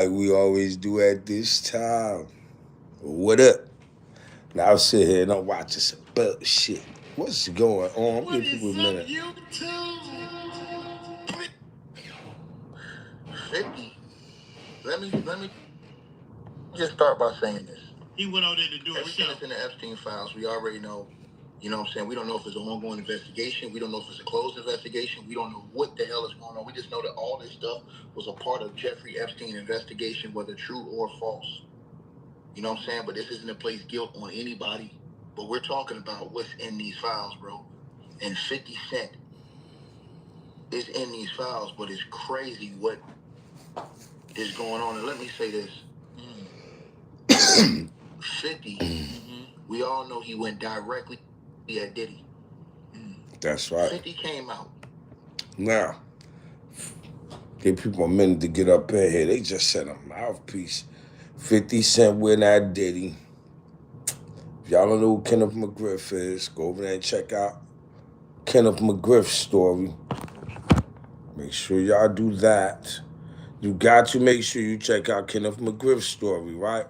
like we always do at this time. What up? Now I'll sit here and I'm watching some bullshit. What's going on? What Give people a is up, minute. YouTube? 50. Let me just start by saying this. He went over there to do everything that's in the Epstein files. We already know. You know what I'm saying? We don't know if it's an ongoing investigation. We don't know if it's a closed investigation. We don't know what the hell is going on. We just know that all this stuff was a part of Jeffrey Epstein investigation, whether true or false. You know what I'm saying? But this isn't to place guilt on anybody. But we're talking about what's in these files, bro. And 50 Cent is in these files, but it's crazy what is going on. And let me say this. 50, we all know he went directly at Diddy. That's right. 50 came out. Now, give people a minute to get up in here. They just said a mouthpiece. 50 Cent went at Diddy. If y'all don't know who Kenneth McGriff is, go over there and check out Kenneth McGriff's story. Make sure y'all do that. You got to make sure you check out Kenneth McGriff's story, right?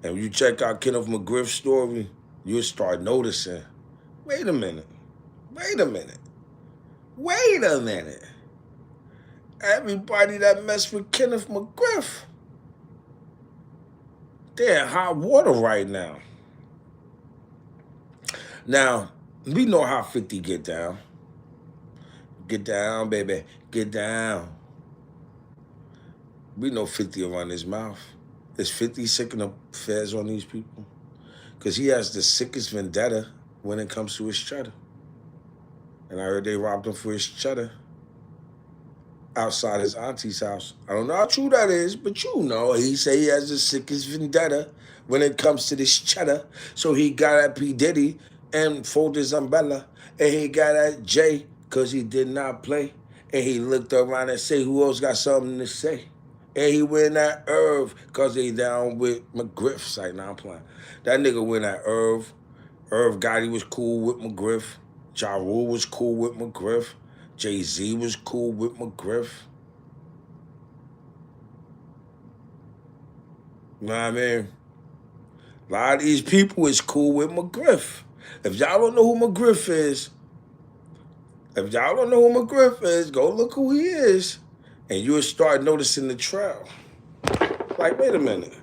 And when you check out Kenneth McGriff's story, you'll start noticing, wait a minute. Everybody that messed with Kenneth McGriff, they're in hot water right now. Now, we know how 50 get down. Get down, baby. Get down. We know 50 will run his mouth. Is 50 sick the feds on these people? Because he has the sickest vendetta when it comes to his cheddar. And I heard they robbed him for his cheddar outside his auntie's house. I don't know how true that is, but you know, he say he has the sickest vendetta when it comes to this cheddar. So he got at P. Diddy and folded his umbrella. And he got at Jay because he did not play. And he looked around and said, who else got something to say? And he went at Irv because he down with McGriff. Like, nah, I'm playing. That nigga went at Irv. Irv Gotti was cool with McGriff. Ja Rule was cool with McGriff. Jay-Z was cool with McGriff. You know what I mean? A lot of these people is cool with McGriff. If y'all don't know who McGriff is, go look who he is. And you'll start noticing the trail. Like, wait a minute.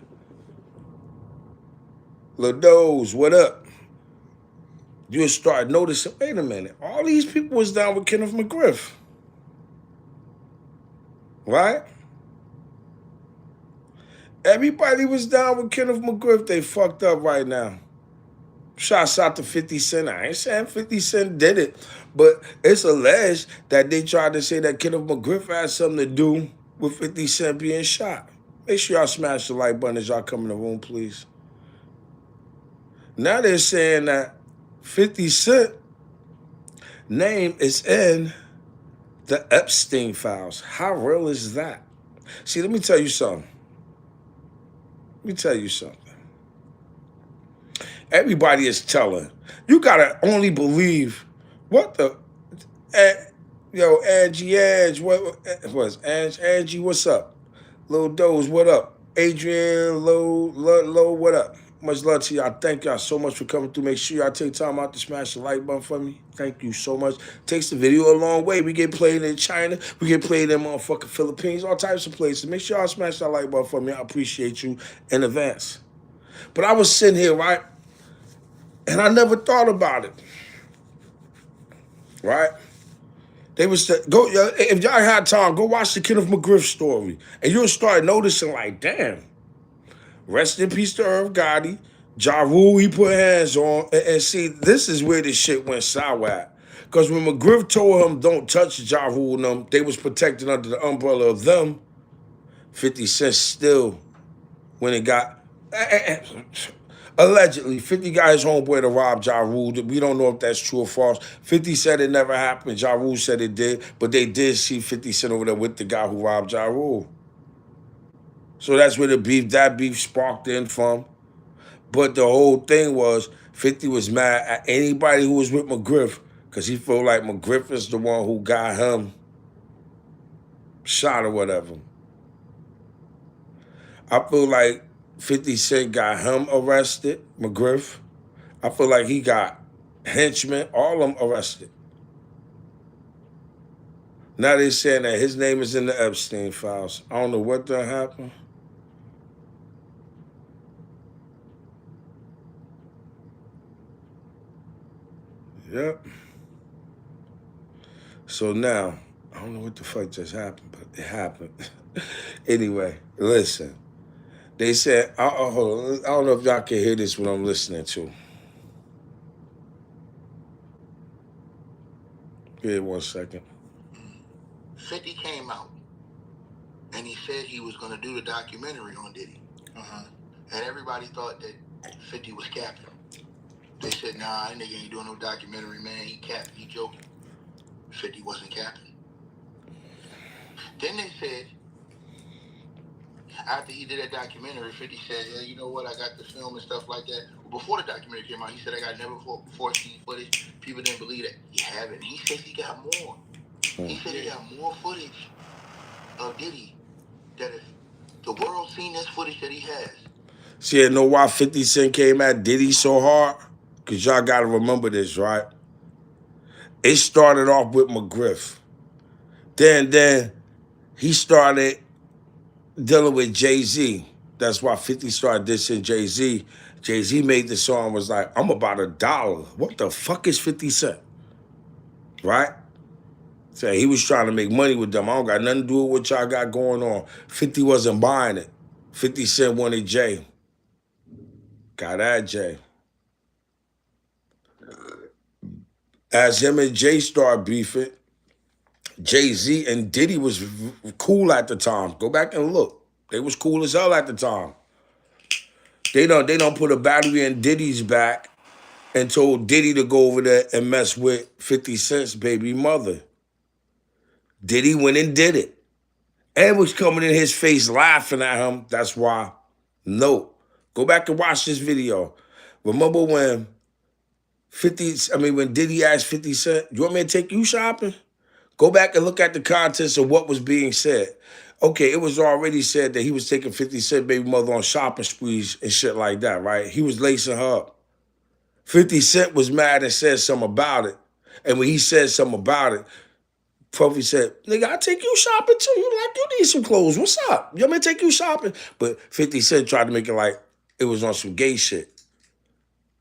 Lil Doze, what up? You'll start noticing, wait a minute. All these people was down with Kenneth McGriff. Right? Everybody was down with Kenneth McGriff. They fucked up right now. Shouts out to 50 Cent. I ain't saying 50 Cent did it, but it's alleged that they tried to say that Kenneth McGriff had something to do with 50 Cent being shot. Make sure y'all smash the like button as y'all come in the room, please. Now they're saying that 50 Cent name is in the Epstein files. How real is that? See, let me tell you something. Everybody is telling. You gotta only believe what the Angie, what was Angie, what's up? Lil Doze, what up? Adrian, Low, what up? Much love to y'all. Thank y'all so much for coming through. Make sure y'all take time out to smash the like button for me. Thank you so much. Takes the video a long way. We get played in China. We get played in motherfucking Philippines. All types of places. Make sure y'all smash that like button for me. I appreciate you in advance. But I was sitting here, right? And I never thought about it. Right? They was go if y'all had time, go watch the Kenneth McGriff story. And you'll start noticing, like, damn. Rest in peace to Irv Gotti. Ja Rule, he put hands on. And see, this is where this shit went sour at. Because when McGriff told him don't touch Ja Rule and them, they was protected under the umbrella of them. 50 Cent still, when it got... Allegedly, 50 got his homeboy to rob Ja Rule. We don't know if that's true or false. 50 said it never happened. Ja Rule said it did. But they did see 50 Cent over there with the guy who robbed Ja Rule. So that's where that beef sparked in from. But the whole thing was 50 was mad at anybody who was with McGriff because he felt like McGriff is the one who got him shot or whatever. I feel like 50 Cent got him arrested, McGriff. I feel like he got henchmen, all of them arrested. Now they're saying that his name is in the Epstein files. I don't know what that happened. Yep. So now, I don't know what the fuck just happened, but it happened. Anyway, listen. They said, hold on. I don't know if y'all can hear this when I'm listening to. Give it 1 second. 50 came out and he said he was going to do the documentary on Diddy. And everybody thought that 50 was capping. They said, nah, that nigga ain't doing no documentary, man. He capping, he joking. 50 wasn't capping. Then they said, after he did that documentary, 50 said, yeah, you know what, I got the film and stuff like that. Well, before the documentary came out, he said, I got never before seen footage. People didn't believe that. You haven't. He said he got more. He said he got more footage of Diddy that if the world seen this footage that he has. See, you know why 50 Cent came at Diddy so hard? Because y'all got to remember this, right? It started off with McGriff. Then he started dealing with Jay-Z. That's why 50 started dissing Jay-Z. Jay-Z made the song, was like, I'm about $1. What the fuck is 50 Cent? Right? So he was trying to make money with them. I don't got nothing to do with what y'all got going on. 50 wasn't buying it. 50 Cent wanted Jay. Got at Jay. As him and Jay started beefing, Jay-Z and Diddy was cool at the time. Go back and look. They was cool as hell at the time. They don't put a battery in Diddy's back and told Diddy to go over there and mess with 50 Cent's baby mother. Diddy went and did it. And was coming in his face laughing at him. That's why. No. Go back and watch this video. Remember when when Diddy asked 50 Cent, you want me to take you shopping? Go back and look at the contents of what was being said. Okay, it was already said that he was taking 50 Cent baby mother on shopping sprees and shit like that, right? He was lacing her up. 50 Cent was mad and said something about it. And when he said something about it, Puffy said, nigga, I'll take you shopping too. You need some clothes. What's up? You want me to take you shopping? But 50 Cent tried to make it like it was on some gay shit.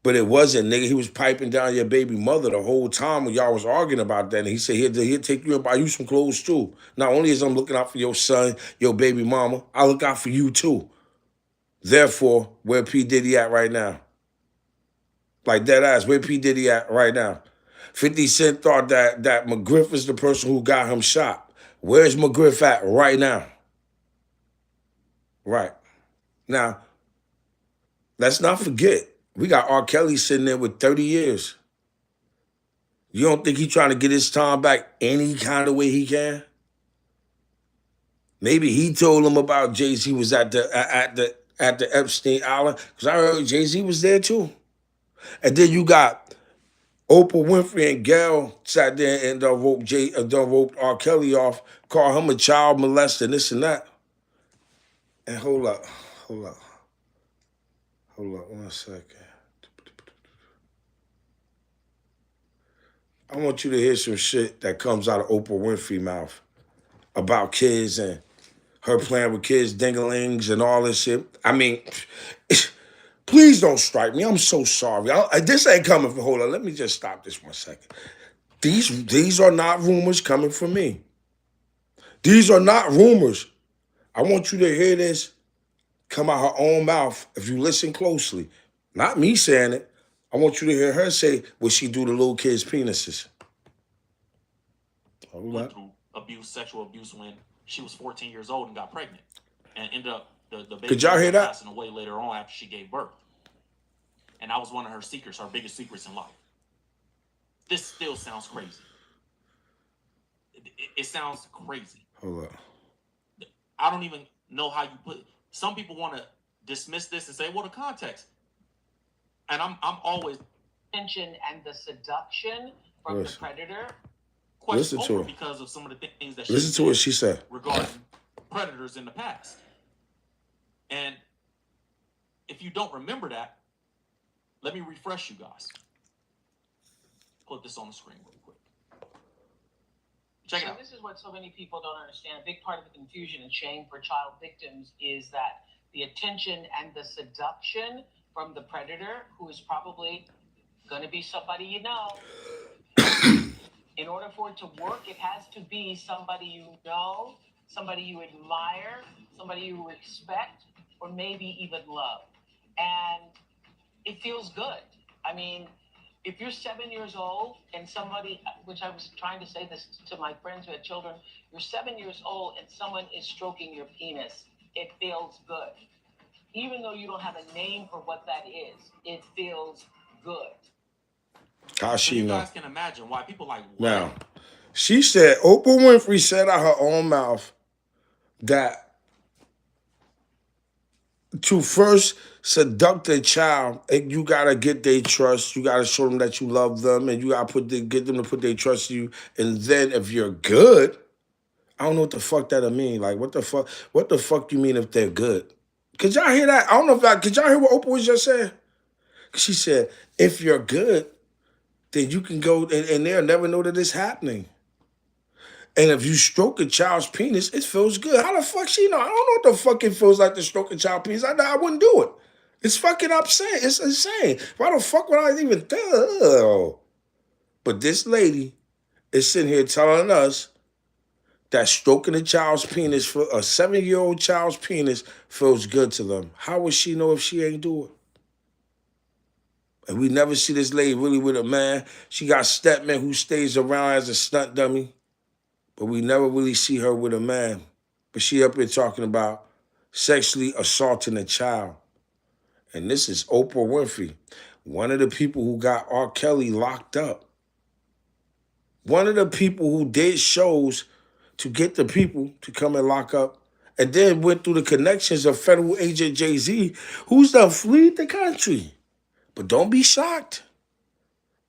But it wasn't, nigga. He was piping down your baby mother the whole time when y'all was arguing about that. And he said, he'll take you and buy you some clothes too. Not only is I'm looking out for your son, your baby mama, I look out for you too. Therefore, where P. Diddy at right now? Like dead ass, where P. Diddy at right now? 50 Cent thought that McGriff is the person who got him shot. Where's McGriff at right now? Right. Now, let's not forget, we got R. Kelly sitting there with 30 years. You don't think he's trying to get his time back any kind of way he can? Maybe he told him about Jay-Z was at the Epstein Island, because I heard Jay-Z was there too. And then you got Oprah Winfrey and Gail sat there and roped R. Kelly off, called him a child molester, this and that. And hold up 1 second. I want you to hear some shit that comes out of Oprah Winfrey's mouth about kids and her playing with kids, dinglings and all this shit. I mean, please don't strike me. I'm so sorry. This ain't coming from, hold on, let me just stop this 1 second. These are not rumors coming from me. These are not rumors. I want you to hear this come out her own mouth if you listen closely. Not me saying it. I want you to hear her say what she do to little kids' penises. Went through sexual abuse when she was 14 years old and got pregnant. And ended up, the baby Could y'all hear that? Passing away later on after she gave birth. And that was one of her secrets, her biggest secrets in life. This still sounds crazy. It sounds crazy. Hold up. I don't even know how you put. Some people want to dismiss this and say, "Well, the context." And I'm always attention and the seduction from the predator. Question over because of some of the things that listen to what she said regarding predators in the past. And if you don't remember that, let me refresh you guys. Put this on the screen real quick. Check it out. This is what so many people don't understand. A big part of the confusion and shame for child victims is that the attention and the seduction from the predator, who is probably going to be somebody you know. In order for it to work, it has to be somebody you know, somebody you admire, somebody you respect, or maybe even love. And it feels good. I mean, if you're 7 years old and somebody, which I was trying to say this to my friends who had children, you're 7 years old and someone is stroking your penis, it feels good. Even though you don't have a name for what that is, it feels good. How So she you know? guys can imagine why people like, what? Now, she said, Oprah Winfrey said out her own mouth that to first seduct a child, you gotta get their trust. You gotta show them that you love them, and you gotta get them to put their trust in you. And then if you're good, I don't know what the fuck that'll mean. Like, what the fuck? What the fuck you mean if they're good? Could y'all hear that? I don't know if could y'all hear what Oprah was just saying? She said, if you're good, then you can go and they'll never know that it's happening. And if you stroke a child's penis, it feels good. How the fuck she know? I don't know what the fuck it feels like to stroke a child's penis. I wouldn't do it. It's fucking upsetting. It's insane. Why the fuck would I even think? But this lady is sitting here telling us that stroking a child's penis, for a 7-year-old child's penis, feels good to them. How would she know if she ain't do it? And we never see this lady really with a man. She got stepman who stays around as a stunt dummy. But we never really see her with a man. But she up here talking about sexually assaulting a child. And this is Oprah Winfrey, one of the people who got R. Kelly locked up. One of the people who did shows to get the people to come and lock up, and then went through the connections of federal agent Jay-Z, who's done fled the country. But don't be shocked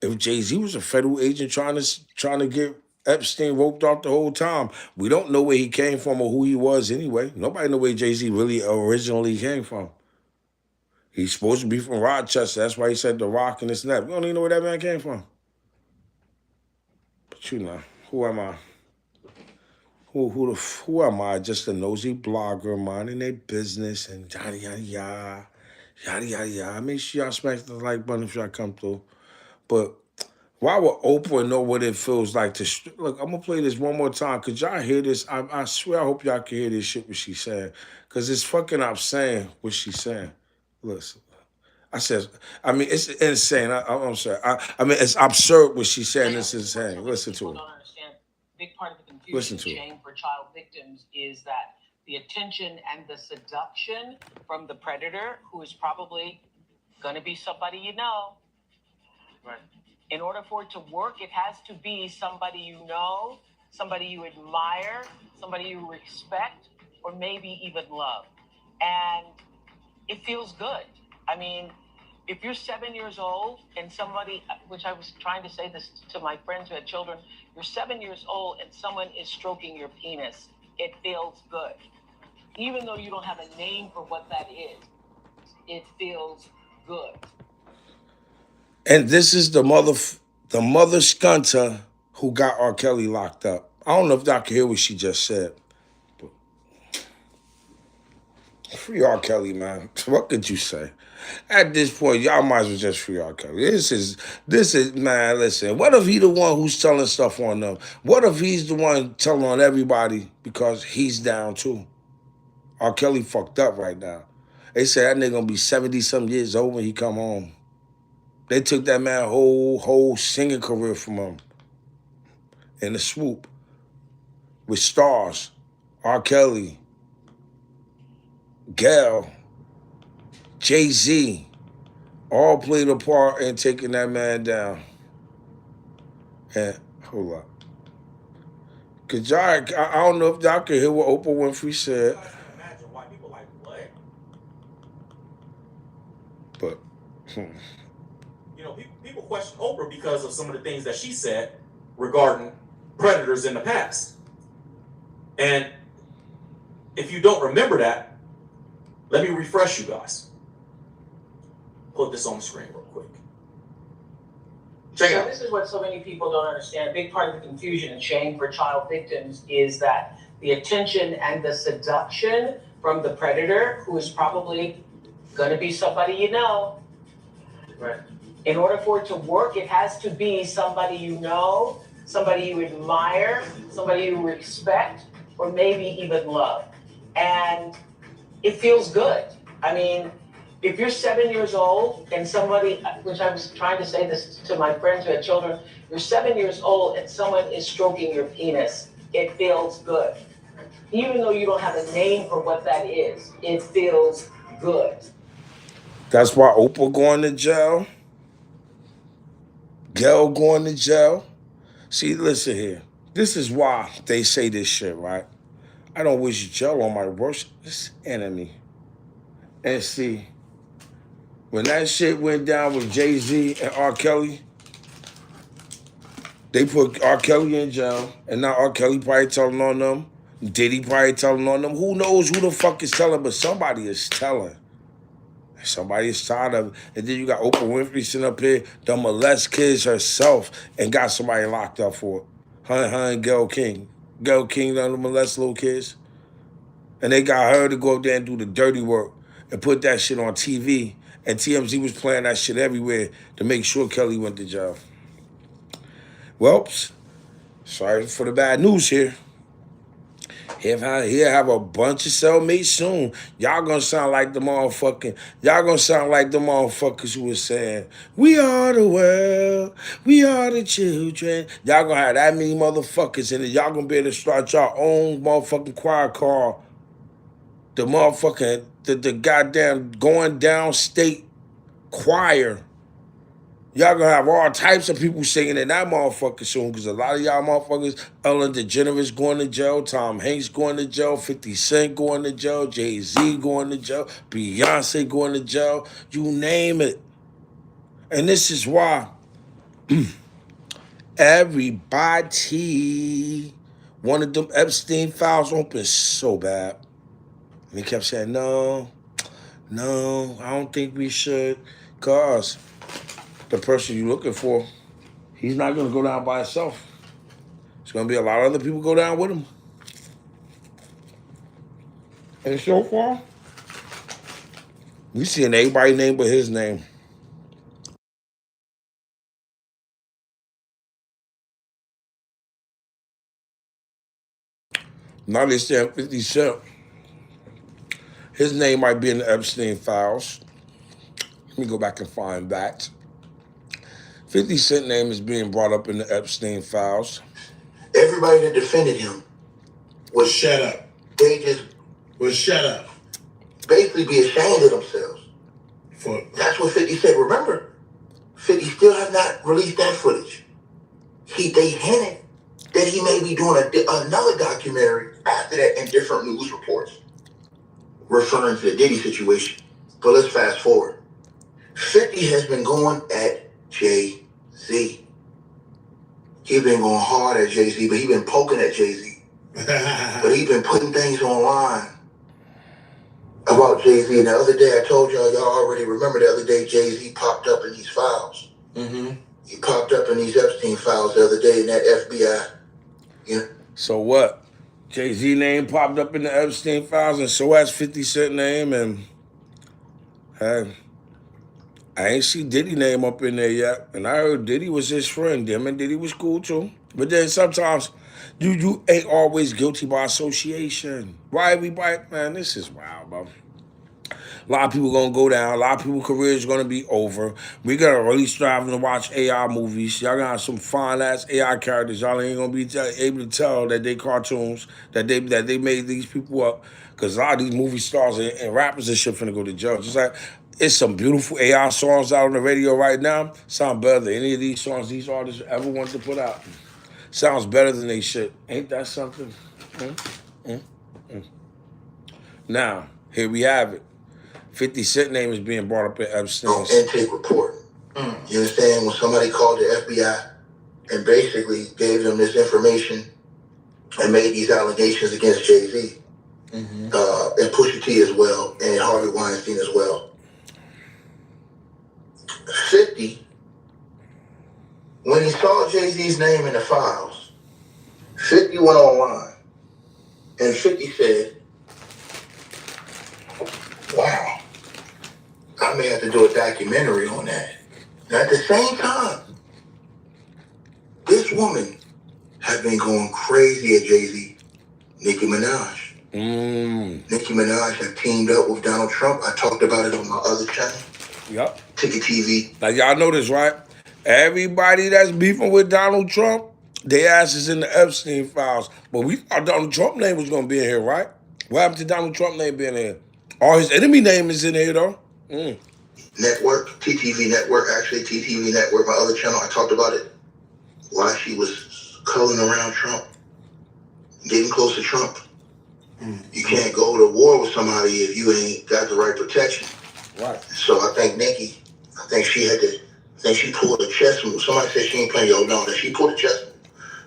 if Jay-Z was a federal agent trying to get Epstein roped off the whole time. We don't know where he came from or who he was anyway. Nobody know where Jay-Z really originally came from. He's supposed to be from Rochester. That's why he said the Rock and this and that. We don't even know where that man came from. But you know, who am I? Who am I? Just a nosy blogger minding their business and yada yada yada, yada yada yada. Make sure y'all smash the like button if y'all come through. But why would Oprah know what it feels like to look? I'm gonna play this one more time. Could y'all hear this? I swear, I hope y'all can hear this shit what she's saying, cause it's fucking obscene what she's saying. Listen, I mean, it's insane. I'm sorry. I mean, it's absurd what she's saying. It's insane. Listen to it. Don't understand. Big part of the confusion and shame for child victims is that the attention and the seduction from the predator, who is probably going to be somebody you know. Right. In order for it to work, it has to be somebody you know, somebody you admire, somebody you respect, or maybe even love. And it feels good. I mean, if you're 7 years old and somebody, which I was trying to say this to my friends who had children, you're 7 years old and someone is stroking your penis, it feels good. Even though you don't have a name for what that is, it feels good. And this is the mother scunter who got R. Kelly locked up. I don't know if y'all can hear what she just said. But free R. Kelly, man. What could you say? At this point, y'all might as well just free R. Kelly. This is, man, listen. What if he the one who's telling stuff on them? What if he's the one telling on everybody because he's down too? R. Kelly fucked up right now. They said that nigga gonna be 70-some years old when he come home. They took that man whole singing career from him in a swoop with stars, R. Kelly, Gail, Jay-Z, all played a part in taking that man down. And hold up. Cause y'all, I don't know if y'all can hear what Oprah Winfrey said. You guys can imagine why people like, what? But you know, people question Oprah because of some of the things that she said regarding predators in the past. And if you don't remember that, let me refresh you guys. put this on the screen real quick. Check it out. This is what so many people don't understand. A big part of the confusion and shame for child victims is that the attention and the seduction from the predator, who is probably going to be somebody you know. Right. In order for it to work, it has to be somebody you know, somebody you admire, somebody you respect, or maybe even love. And it feels good. I mean, if you're 7 years old and somebody, which I was trying to say this to my friends who had children, you're 7 years old and someone is stroking your penis, it feels good. Even though you don't have a name for what that is, it feels good. That's why Oprah going to jail. Gail going to jail. See, listen here. This is why they say this shit, right? I don't wish jail on my worst enemy. And see, when that shit went down with Jay-Z and R. Kelly, they put R. Kelly in jail, and now R. Kelly probably telling on them. Diddy probably telling on them. Who knows who the fuck is telling, but somebody is telling. Somebody is tired of it. And then you got Oprah Winfrey sitting up here, done molest kids herself, and got somebody locked up for it. Her and Gayle King. Gayle King done molest little kids. And they got her to go up there and do the dirty work and put that shit on TV. And TMZ was playing that shit everywhere to make sure Kelly went to jail. Well, sorry for the bad news here. He'll have a bunch of cellmates soon. Y'all gonna sound like the motherfuckers who was saying, we are the world, we are the children. Y'all gonna have that many motherfuckers in it. Y'all gonna be able to start your own motherfucking choir called the motherfucking, the goddamn going down state choir. Y'all gonna have all types of people singing in that motherfucker soon, because a lot of y'all motherfuckers, Ellen DeGeneres going to jail, Tom Hanks going to jail, 50 Cent going to jail, Jay-Z going to jail, Beyonce going to jail, you name it. And this is why everybody wanted them Epstein files open so bad. And he kept saying, no, I don't think we should, because the person you're looking for, he's not going to go down by himself. There's going to be a lot of other people go down with him. And so far, we seeing everybody name but his name. Now they saying 50 Cent. His name might be in the Epstein files. Let me go back and find that. 50 Cent name is being brought up in the Epstein files. Everybody that defended him was shut up. They just Well, shut up. basically be ashamed of themselves. That's what 50 said. Remember, 50 still has not released that footage. They hinted that he may be doing another documentary after that in different news reports referring to the Diddy situation. But let's fast forward. 50 has been going at Jay-Z. He's been going hard at Jay-Z, but he's been poking at Jay-Z. But he's been putting things online about Jay-Z. And the other day, I told y'all already remember the other day, Jay-Z popped up in these files. Mm-hmm. He popped up in these Epstein files the other day in that FBI. Yeah. So what? Jay-Z name popped up in the Epstein files, and so has 50 Cent name, and I ain't see Diddy name up in there yet. And I heard Diddy was his friend. Him and Diddy was cool too. But then sometimes you ain't always guilty by association. Why everybody, man, this is wild, bro. A lot of people gonna go down. A lot of people's careers gonna be over. We gotta really striving to watch AI movies. Y'all got some fine ass AI characters. Y'all ain't gonna be able to tell that they cartoons, that they made these people up. Cause a lot of these movie stars and rappers and shit finna go to jail. Just like it's some beautiful AI songs out on the radio right now. Sound better than any of these songs these artists ever wanted to put out. Sounds better than they shit. Ain't that something? Now, here we have it. 50 Cent name is being brought up in Epstein's intake report. You understand? When somebody called the FBI and basically gave them this information and made these allegations against Jay-Z, and Pusha T as well, and Harvey Weinstein as well. 50, when he saw Jay-Z's name in the files, 50 went online, and 50 said, wow, I may have to do a documentary on that. Now, at the same time, this woman had been going crazy at Jay-Z, Nicki Minaj. Nicki Minaj had teamed up with Donald Trump. I talked about it on my other channel. Yep. Ticket TV. Now, y'all know this, right? Everybody that's beefing with Donald Trump, their ass is in the Epstein files. But we thought Donald Trump name was going to be in here, right? What happened to Donald Trump name being in here? All his enemy name is in here, though. Network, TTV Network, actually TTV Network, my other channel, I talked about it. Why she was culling around Trump, getting close to Trump. You can't go to war with somebody if you ain't got the right protection. Right. So I think she pulled a chess move. Somebody said she ain't playing that she pulled a chess move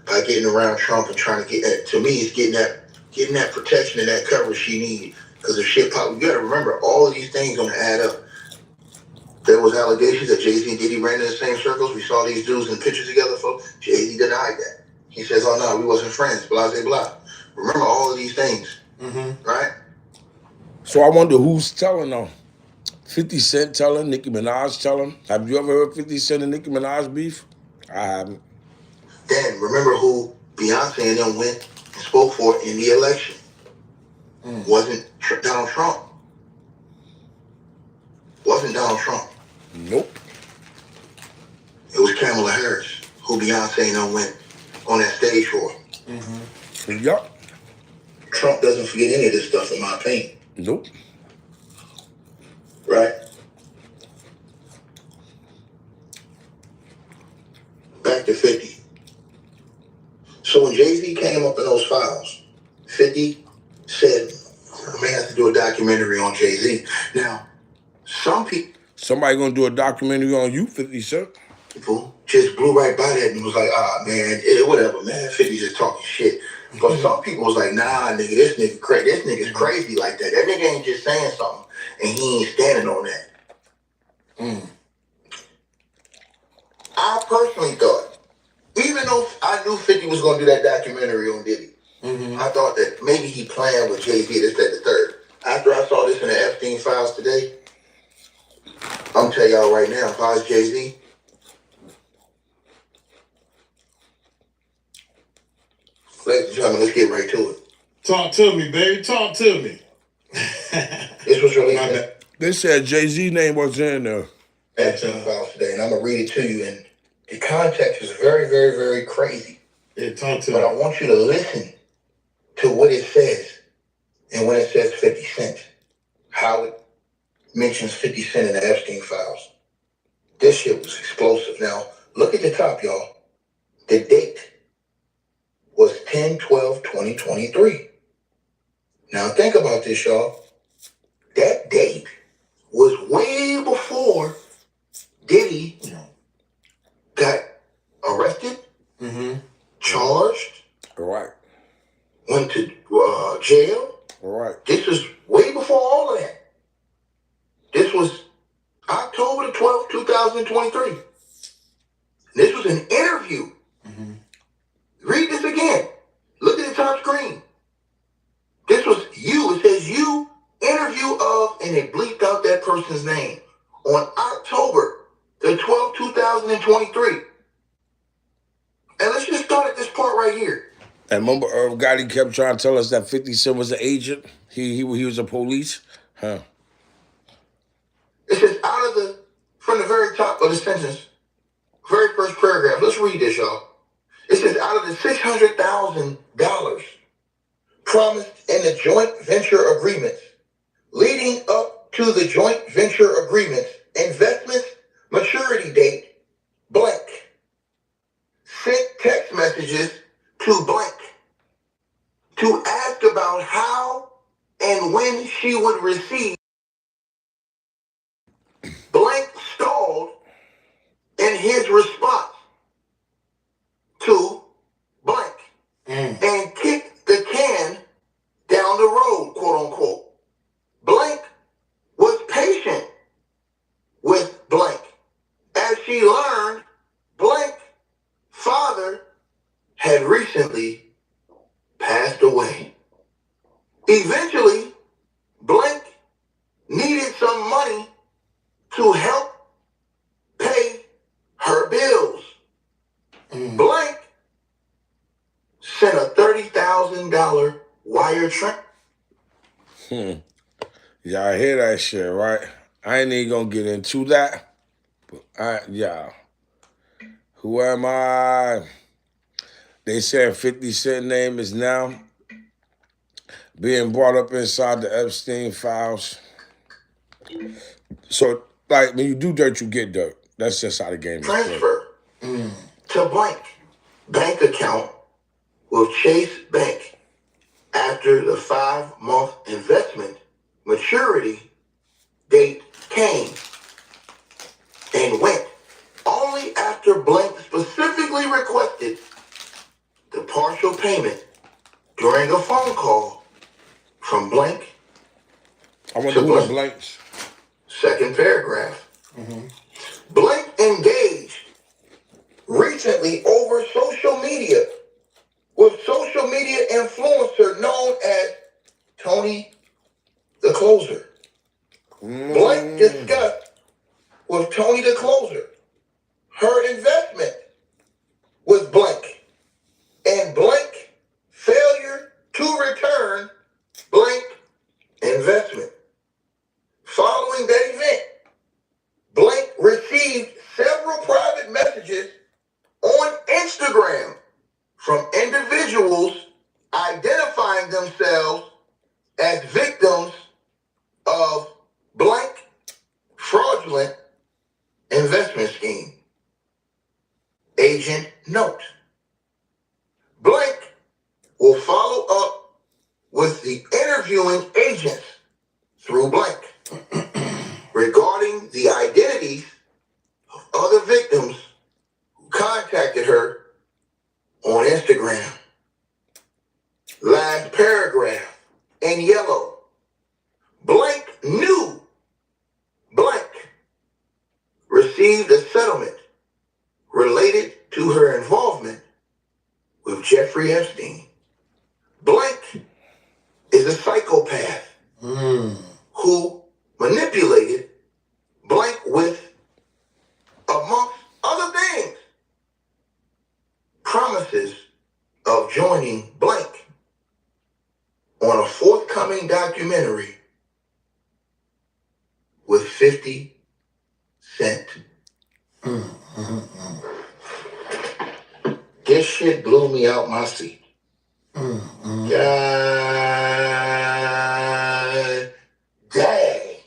by getting around Trump and trying to get that. To me, it's getting that protection and that coverage she needs. Because if shit pop, you gotta remember, all of these things gonna add up. There was allegations that Jay-Z and Diddy ran in the same circles. We saw these dudes in pictures together, folks. Jay-Z denied that. He says, oh no, we wasn't friends, blah, blah, blah. Remember all of these things, right? So I wonder who's telling them. 50 Cent telling, Nicki Minaj telling. Have you ever heard 50 Cent and Nicki Minaj beef? I haven't. Then remember who Beyonce and them went and spoke for in the election. Wasn't Donald Trump. Wasn't Donald Trump. Nope. It was Kamala Harris who Beyonce and them went on that stage for. Yup. Trump doesn't forget any of this stuff, in my opinion. Nope. Right? Back to 50. So when Jay-Z came up in those files, 50 said, I may have to do a documentary on Jay-Z. Now, some people... Somebody gonna do a documentary on you, 50 Cent? People just blew right by that and was like, man, whatever, man, 50 just talking shit. But some people was like, nah, nigga, this nigga's crazy like that. That nigga ain't just saying something and he ain't standing on that. I personally thought, even though I knew 50 was going to do that documentary on Diddy, I thought that maybe he planned with Jay-Z, this, that, the third. After I saw this in the Epstein files today, I'm going to tell y'all right now, if I was Jay-Z, ladies and gentlemen, let's get right to it. Talk to me, baby. Talk to me. This was released. They said Jay-Z name was in there. Epstein files today, and I'm going to read it to you. And the context is very, very, very crazy. Yeah, talk to But me. I want you to listen to what it says. And when it says 50 Cent, how it mentions 50 Cent in the Epstein files. This shit was explosive. Now, look at the top, y'all. The date was 10/12/2023. Now, think about this, y'all. That date was way before Diddy got arrested, charged, Right. went to jail. Right. This was way before all of that. This was October the 12th, 2023. This was an interview. Read this again. Look at the top screen. This was you. It says you, interview of, and it bleeped out that person's name on October the 12th, 2023. And let's just start at this part right here. And remember Irv Gotti kept trying to tell us that 50 Cent was an agent? He was a police? Huh. It says from the very top of the sentence, very first paragraph. Let's read this, y'all. It says, out of the $600,000 promised in the joint venture agreements, leading up to the joint venture agreements, investments, maturity date, blank. Sent text messages to blank to ask about how and when she would receive. Blank stalled in his response to blank and kicked the can down the road, quote unquote. Blank was patient with blank as she money to help pay her bills. Blank sent a $30,000 wire transfer. Y'all hear that shit, right? I ain't even gonna get into that. But y'all. Who am I? They said 50 Cent name is now being brought up inside the Epstein files. So, like, when you do dirt, you get dirt. That's just how the game is played. Transfer to blank bank account with Chase Bank after the 5-month investment maturity date came and went only after blank specifically requested the partial payment during a phone call from blank. I wonder who the blanks. Second paragraph. Blank engaged recently over social media with social media influencer known as Tony the Closer. Blank discussed with Tony the Closer her investment with blank and blank failure to return blank investment. Following that event, blank received several private messages on Instagram from individuals identifying themselves as victims of blank fraudulent investment scheme. Agent note. Blank will follow up with the interviewing agents through blank regarding the identities of other victims who contacted her on Instagram. Last paragraph in yellow. Blank knew blank received a settlement related to her involvement with Jeffrey Epstein. Blank is a psychopath who manipulated blank with, amongst other things, promises of joining blank on a forthcoming documentary with 50 Cent. This shit blew me out my seat. God dang.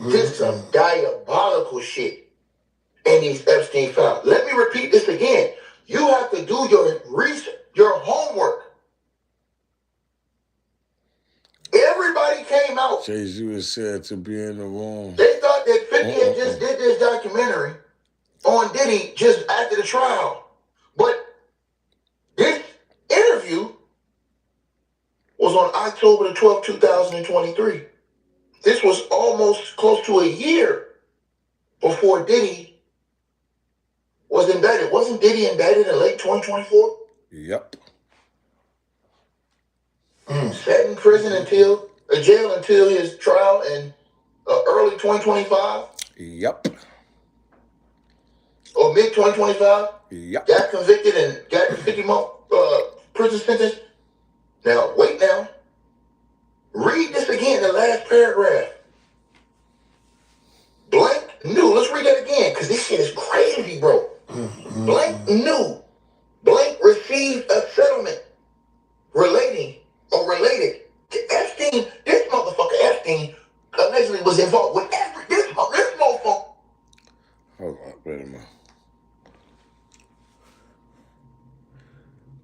This some diabolical shit in these Epstein files. Let me repeat this again. You have to do your research, your homework. Everybody came out. Jay-Z was said to be in the room. They thought that 50 had just did this documentary on Diddy just after the trial. But this interview was on October the 12th, 2023. This was almost close to a year before Diddy was indicted. Wasn't Diddy indicted in late 2024? Yep. Sat in prison until, jail until his trial in early 2025? Yep. Or mid 2025? Yep. Got convicted and got the 50-month prison sentence. Now, wait now. Read this again, the last paragraph. Blank knew. Let's read that again, because this shit is crazy, bro. Blank knew. Blank received a settlement related to Epstein. This motherfucker Epstein allegedly was involved with this motherfucker. Hold on, wait a minute.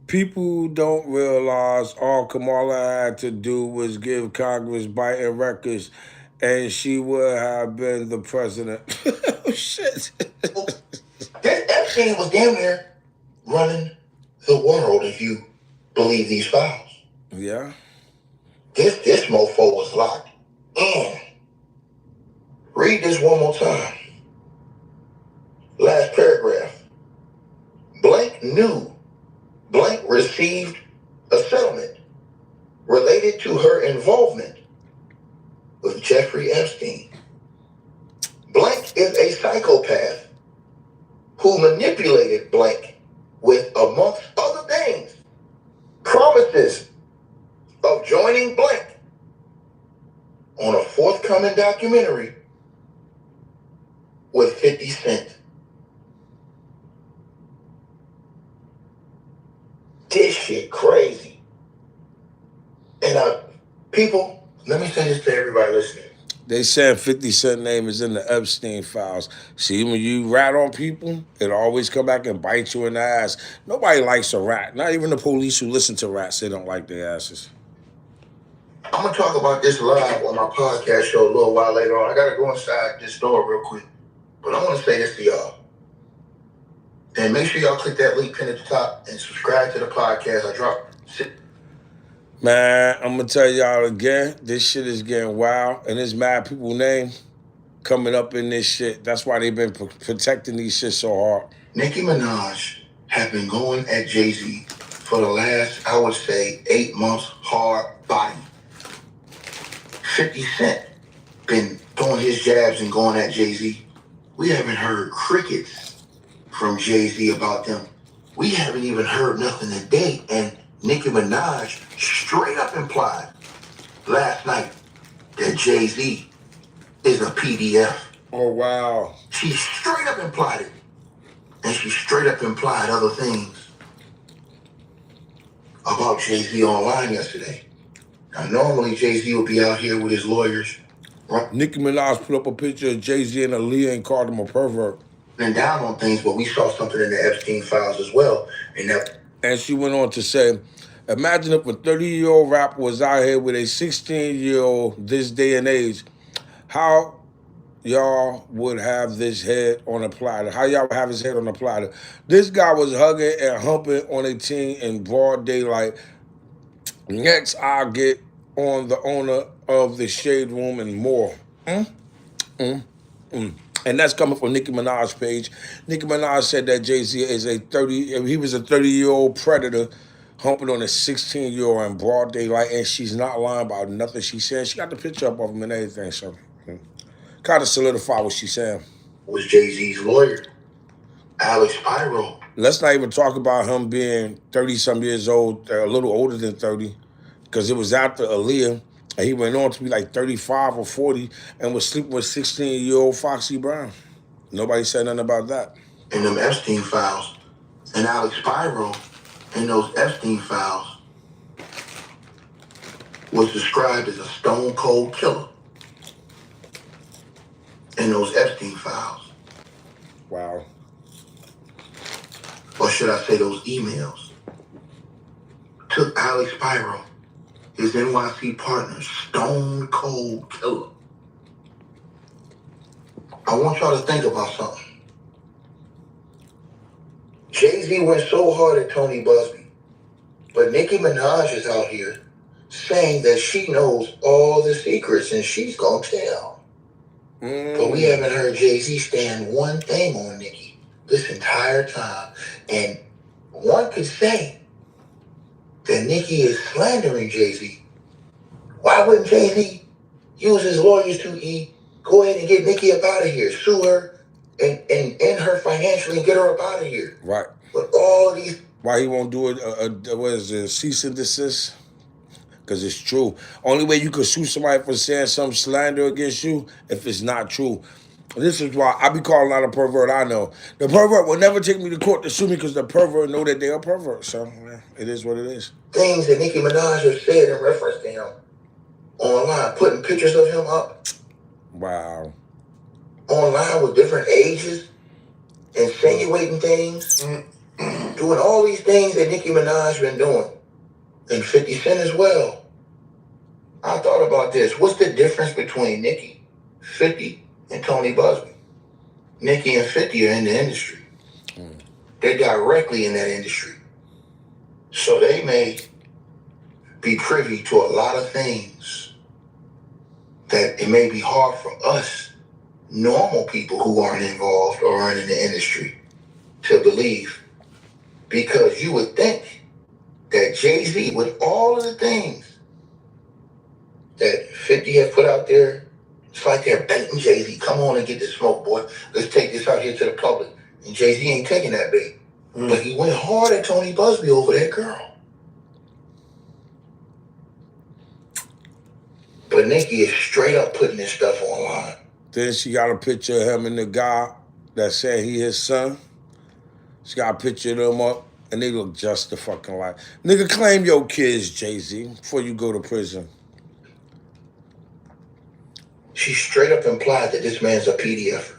People don't realize all Kamala had to do was give Congress Biden records and she would have been the president. Oh, shit. This Epstein was damn near running the world, if you believe these files. Yeah. This mofo was locked in. Read this one more time. Last paragraph. Blank knew. Blank received a settlement related to her involvement with Jeffrey Epstein. is a psychopath who manipulated Blank with, amongst other things, promises of joining Blank on a forthcoming documentary with 50 Cent. This shit crazy. And people, let me say this to everybody listening. They said 50 Cent name is in the Epstein files. See, when you rat on people, it always come back and bite you in the ass. Nobody likes a rat. Not even the police who listen to rats, they don't like their asses. I'm going to talk about this live on my podcast show a little while later on. I got to go inside this door real quick. But I want to say this to y'all. And make sure y'all click that link pinned at the top and subscribe to the podcast. I dropped. Man, I'm going to tell y'all again, this shit is getting wild. And there's mad people name coming up in this shit. That's why they've been protecting these shit so hard. Nicki Minaj have been going at Jay-Z for the last, I would say, 8 months hard body. 50 Cent been throwing his jabs and going at Jay-Z. We haven't heard crickets from Jay-Z about them. We haven't even heard nothing today. And Nicki Minaj straight up implied last night that Jay-Z is a PDF. Oh, wow. She straight up implied it. And she straight up implied other things about Jay-Z online yesterday. Now, normally Jay-Z will be out here with his lawyers. Right? Nicki Minaj put up a picture of Jay-Z and Aaliyah and called him a pervert. And down on things, but we saw something in the Epstein files as well. And she went on to say, imagine if a 30-year-old rapper was out here with a 16-year-old this day and age. How y'all would have this head on a platter? How y'all would have his head on a platter? This guy was hugging and humping on a teen in broad daylight. Next, I'll get on the owner of the Shade Room and more. And that's coming from Nicki Minaj's page. Nicki Minaj said that Jay-Z is he was a 30-year-old predator humping on a 16-year-old in broad daylight, and she's not lying about nothing she's saying. She got the picture up of him and everything, so kind of solidify what she's saying. Was Jay-Z's lawyer, Alex Pyro. Let's not even talk about him being 30-some years old, a little older than 30, because it was after Aaliyah. And he went on to be like 35 or 40 and was sleeping with 16-year-old Foxy Brown. Nobody said nothing about that. In them Epstein files, and Alex Pyro in those Epstein files was described as a stone cold killer. In those Epstein files. Wow. Or should I say those emails? Took Alex Pyro, his NYC partner, stone cold killer. I want y'all to think about something. Jay-Z went so hard at Tony Busby, but Nicki Minaj is out here saying that she knows all the secrets and she's gonna tell. But we haven't heard Jay-Z stand one thing on Nicki this entire time. And one could say that Nicki is slandering Jay-Z. Why wouldn't Jay-Z use his lawyers to go ahead and get Nicki up out of here, sue her, and end her financially and get her up out of here? Right. But all these... Why he won't do it, what is it, cease and desist? Because it's true. Only way you can sue somebody for saying some slander against you if it's not true. This is why I be calling out a pervert I know. The pervert will never take me to court to sue me because the pervert know that they're a pervert. So, yeah, it is what it is. Things that Nicki Minaj has said in reference to him online, putting pictures of him up. Wow. Online with different ages, insinuating things, doing all these things that Nicki Minaj been doing. And 50 Cent as well. I thought about this. What's the difference between Nicki, 50, and Tony Busby? Nicki and 50 are in the industry. They're directly in that industry. So they may be privy to a lot of things that it may be hard for us, normal people who aren't involved or aren't in the industry, to believe. Because you would think that Jay-Z, with all of the things that 50 has put out there It's like they're baiting Jay-Z. Come on and get this smoke, boy. Let's take this out here to the public. And Jay-Z ain't taking that bait. But he went hard at Tony Busby over that girl. But Nicki is straight up putting this stuff online. Then she got a picture of him and the guy that said he his son. She got a picture of them up, and they look just the fucking like. Nigga, claim your kids, Jay-Z, before you go to prison. She straight up implied that this man's a PDF.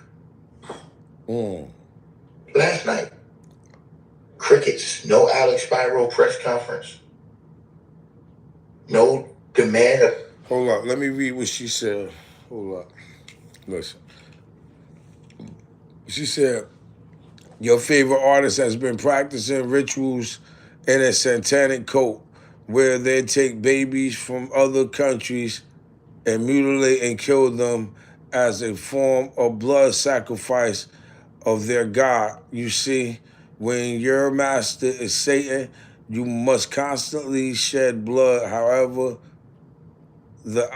Last night, crickets, no Alex Spiro press conference, no demand of... Hold up, let me read what she said. Hold up. Listen. She said, your favorite artist has been practicing rituals in a satanic cult where they take babies from other countries and mutilate and kill them as a form of blood sacrifice of their God. You see, when your master is Satan, you must constantly shed blood. However, the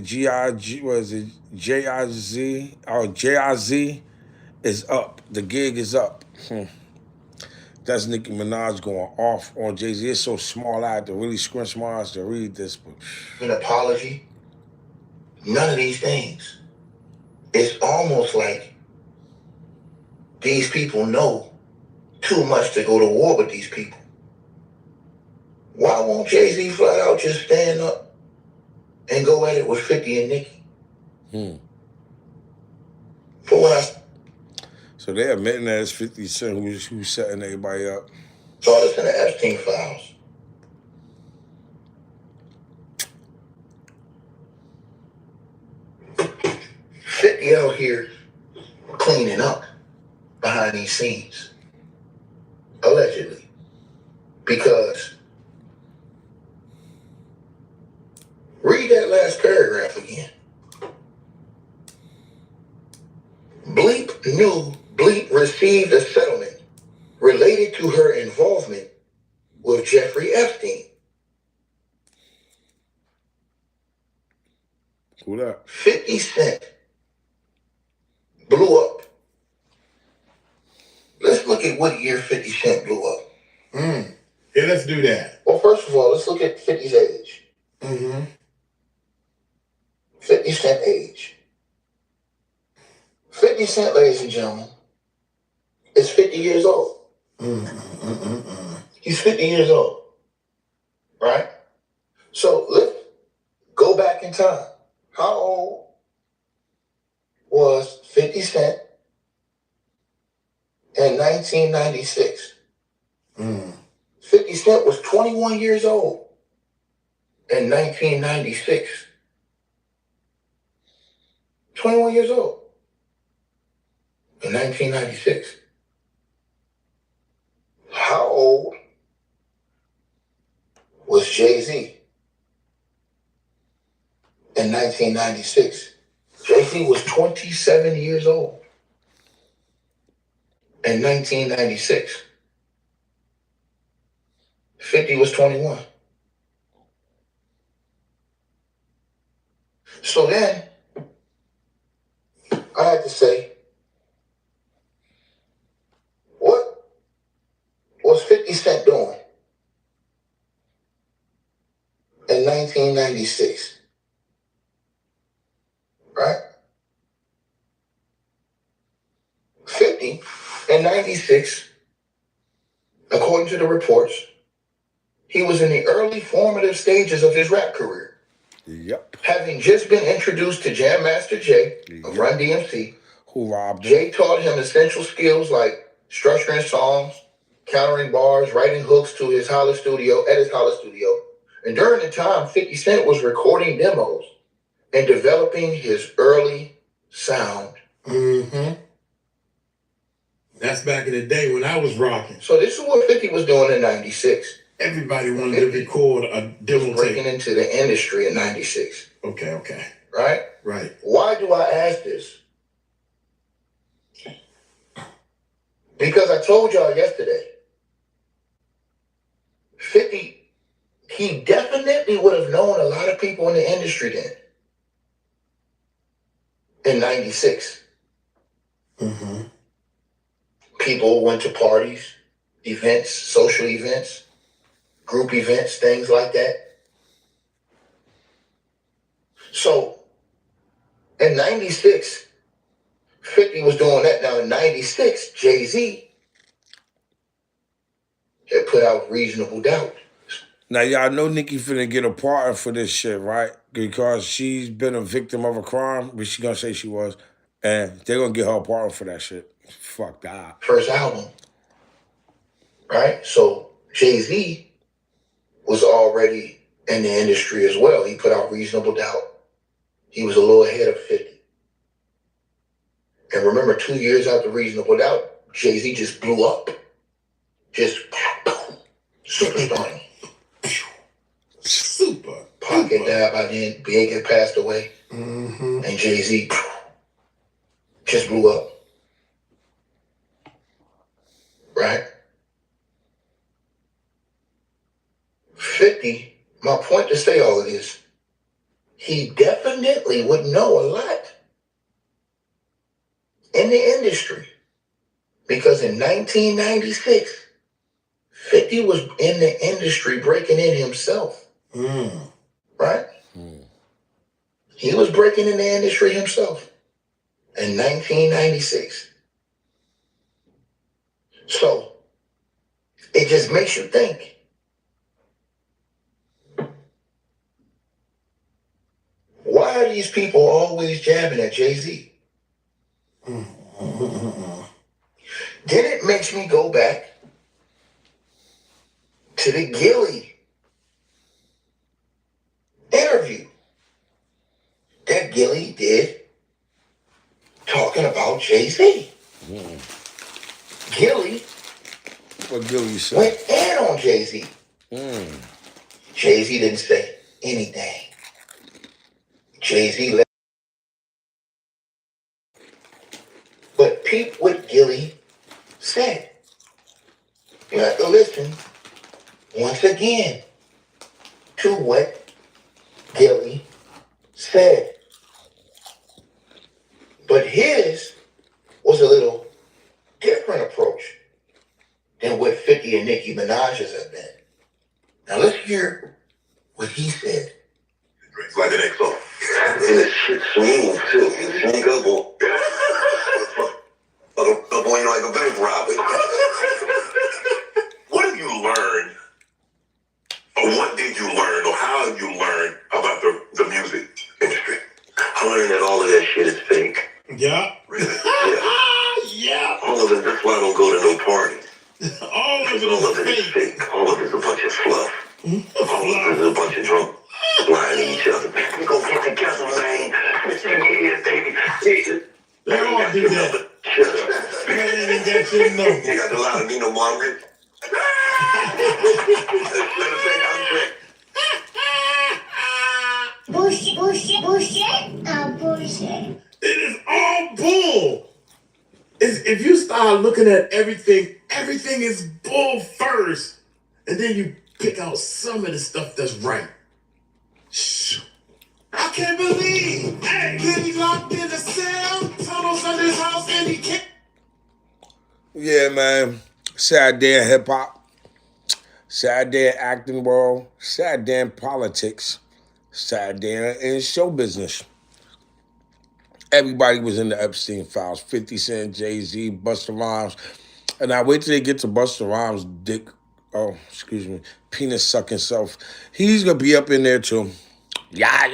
GIG, was it JIZ or JIZ is up. The gig is up. That's Nicki Minaj going off on Jay-Z. It's so small I had to really scrunch my eyes to read this book. An apology. None of these things. It's almost like these people know too much to go to war with these people. Why won't Jay-Z flat out just stand up and go at it with 50 and Nicki? For what I... So they're admitting that it's 50 Cent who's setting everybody up. Saw this in the Epstein files. Fifty out here cleaning up behind these scenes, allegedly, because read that last paragraph again. Bleep received a settlement related to her involvement with Jeffrey Epstein. Who that? 50 Cent blew up. Let's look at what year 50 Cent blew up. Yeah, let's do that. Well, first of all, let's look at 50's age. 50 Cent age. 50 Cent, ladies and gentlemen, is 50 years old. He's 50 years old. Right? So let's go back in time. How old was 50 Cent in 1996? 50 Cent was 21 years old in 1996. 21 years old in 1996. How old was Jay-Z in 1996? Jay-Z was 27 years old in 1996. 50 was 21. So then, I had to say, what was 50 Cent doing in 1996? Right? 50 in 96, according to the reports, he was in the early formative stages of his rap career. Yep. Having just been introduced to Jam Master Jay of Run DMC, who robbed him. Jay taught him essential skills like structuring songs, countering bars, writing hooks to his Hollis studio, And during the time, 50 Cent was recording demos and developing his early sound. That's back in the day when I was rocking. So this is what 50 was doing in 96. Everybody wanted to record a demo breaking tape. into the industry in 96. Okay. Right? Right. Why do I ask this? Because I told y'all yesterday, 50, he definitely would have known a lot of people in the industry then. in 96. Mm-hmm. People went to parties, events, social events, group events, things like that. So in 96, 50 was doing that. Now in 96, Jay-Z had put out Reasonable Doubt. Now, y'all know Nicki finna get a pardon for this shit, right? Because she's been a victim of a crime, which she gonna say she was, and they're gonna get her a pardon for that shit. Fuck that. First album, right? So Jay-Z was already in the industry as well. He put out Reasonable Doubt. He was a little ahead of 50. And remember, 2 years after Reasonable Doubt, Jay-Z just blew up. Just superstar. Super. Pocket died by then. Big had passed away. Mm-hmm. And Jay-Z just blew up. Right? 50, my point to say all of this, he definitely would know a lot in the industry. Because in 1996, 50 was in the industry breaking in himself. Right? He was breaking in the industry himself in 1996. So it just makes you think. Why are these people always jabbing at Jay-Z? Then it makes me go back to the Gilly interview that Gilly did talking about Jay-Z. Gilly What Gilly said? went in on Jay-Z. Jay-Z didn't say anything. Jay-Z left. But peep what Gilly said. You have to listen once again to what Gilly said. But his was a little different approach than what 50 and Nicki Minaj's have been. Now let's hear what he said. Drinks like an XO. And this shit smooth too. You sneak up on. Up on you like a bank robber. What have you learned? Or what did you learn? Or how have you learned about the music industry? I learned that all of that shit is fake. Yeah. Really? Yeah. Yeah. All of it. That's why I don't go to no parties. All of All of it it is is fake. fake. All of it is a bunch of fluff. All of it is a bunch of drunk lying to each other. We gonna get together, man. Yeah, baby. They all do that. Man, they got your number. You got to lie to me no more. I'm rich. Bullshit. It is all bull. If you start looking at everything is bull first, and then you pick out some of the stuff that's right. Shh. I can't believe. Hey, Kenny locked in the cell, tunnels under his house, and he can't. Yeah, man. Sad day in hip hop. Sad day in acting world. Sad day in politics. Sad day in show business. Everybody was in the Epstein files. 50 Cent, Jay-Z, Busta Rhymes. And I wait till they get to Busta Rhymes' penis sucking self. He's gonna be up in there too. Yeah.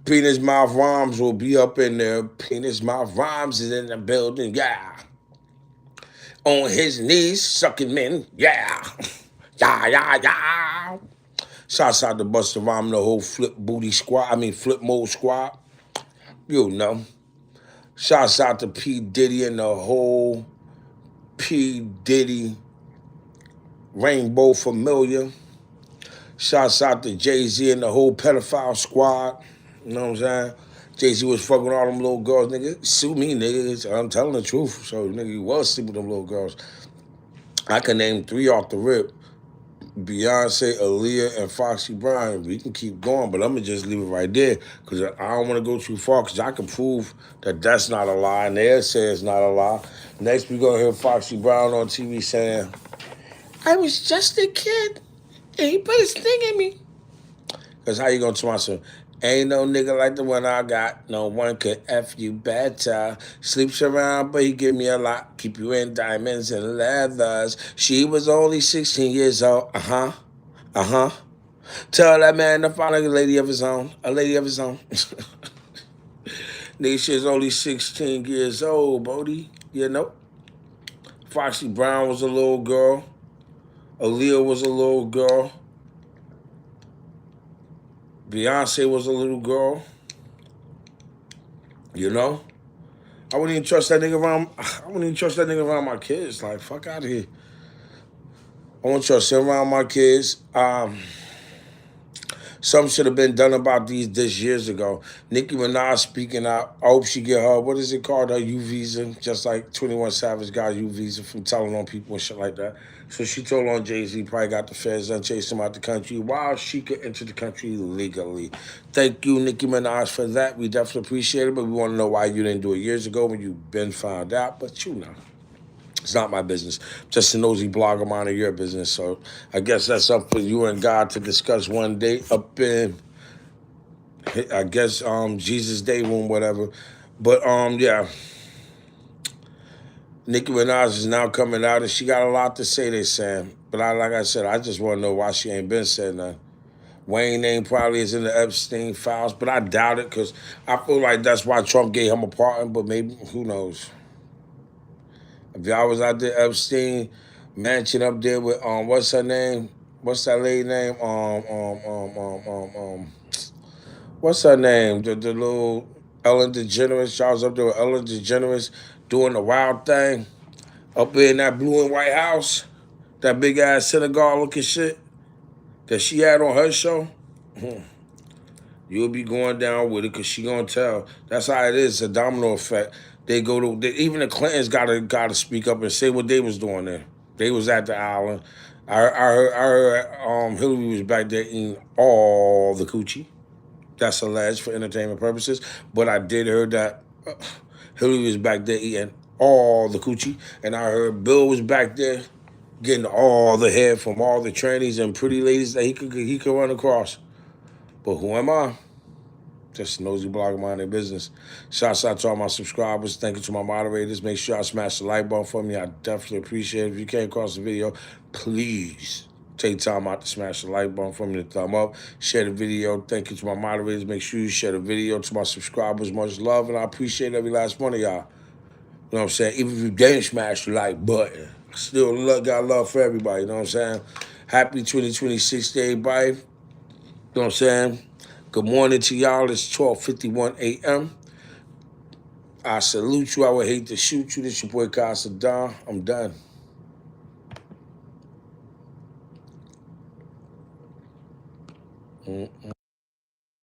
Penis Mouth Rhymes will be up in there. Penis Mouth Rhymes is in the building, yeah. On his knees, sucking men, yeah. Yeah. Shouts out to Busta Rhymes, the whole flip mode squad. You know. Shouts out to P. Diddy and the whole P. Diddy Rainbow Familia. Shouts out to Jay-Z and the whole pedophile squad. You know what I'm saying? Jay-Z was fucking all them little girls, nigga. Sue me, nigga. I'm telling the truth. So, nigga, he was sleeping with them little girls. I can name 3 off the rip. Beyonce, Aaliyah, and Foxy Brown. We can keep going, but I'm gonna just leave it right there because I don't want to go too far because I can prove that that's not a lie and they'll say it's not a lie. Next, we gonna hear Foxy Brown on TV saying, "I was just a kid and he put his thing in me." Because how you gonna tell myself? Ain't no nigga like the one I got. No one could F you better. Sleeps around, but he give me a lot. Keep you in diamonds and leathers. She was only 16 years old. Uh-huh. Uh-huh. Tell that man to find a lady of his own. A lady of his own. Nigga, she's only 16 years old, Bodie. You know? Foxy Brown was a little girl. Aaliyah was a little girl. Beyonce was a little girl. You know? I wouldn't even trust that nigga around. I wouldn't even trust that nigga around my kids. Like, fuck out of here. I won't trust him around my kids. Something should have been done about this years ago. Nicki Minaj speaking out. I hope she get her, what is it called, her U visa, just like 21 Savage got U visa from telling on people and shit like that. So she told on Jay-Z, probably got the feds done chasing him out the country while she could enter the country legally. Thank you, Nicki Minaj, for that. We definitely appreciate it, but we want to know why you didn't do it years ago when you've been found out, but you know. It's not my business. Just a nosy blogger minding your business. So I guess that's up for you and God to discuss one day up in, I guess, Jesus Day room, whatever. But yeah. Nicki Minaj is now coming out and she got a lot to say, they saying. But like I said, I just want to know why she ain't been saying nothing. Wayne name probably is in the Epstein files, but I doubt it because I feel like that's why Trump gave him a pardon, but maybe, who knows. If y'all was out there, Epstein mansion up there with what's her name? What's that lady name? What's her name? The little Ellen DeGeneres. Y'all was up there with Ellen DeGeneres doing the wild thing up there in that blue and white house, that big ass synagogue looking shit that she had on her show. You'll be going down with it because she gonna tell. That's how it is. It's a domino effect. They go to even the Clintons gotta speak up and say what they was doing there. They was at the island. I heard Hillary was back there eating all the coochie. That's alleged for entertainment purposes. But I did hear that Hillary was back there eating all the coochie, and I heard Bill was back there getting all the head from all the trannies and pretty ladies that he could run across. But who am I? Just a nosy blogger mind their business. Shouts out to all my subscribers. Thank you to my moderators. Make sure y'all smash the like button for me. I definitely appreciate it. If you came across the video, please take time out to smash the like button for me, the thumb up. Share the video. Thank you to my moderators. Make sure you share the video to my subscribers. Much love, and I appreciate every last one of y'all. You know what I'm saying? Even if you didn't smash the like button, I still got love for everybody. You know what I'm saying? Happy 2026 to everybody. You know what I'm saying? Good morning to y'all. It's 12:51 a.m. I salute you. I would hate to shoot you. This your boy Casa Don. I'm done.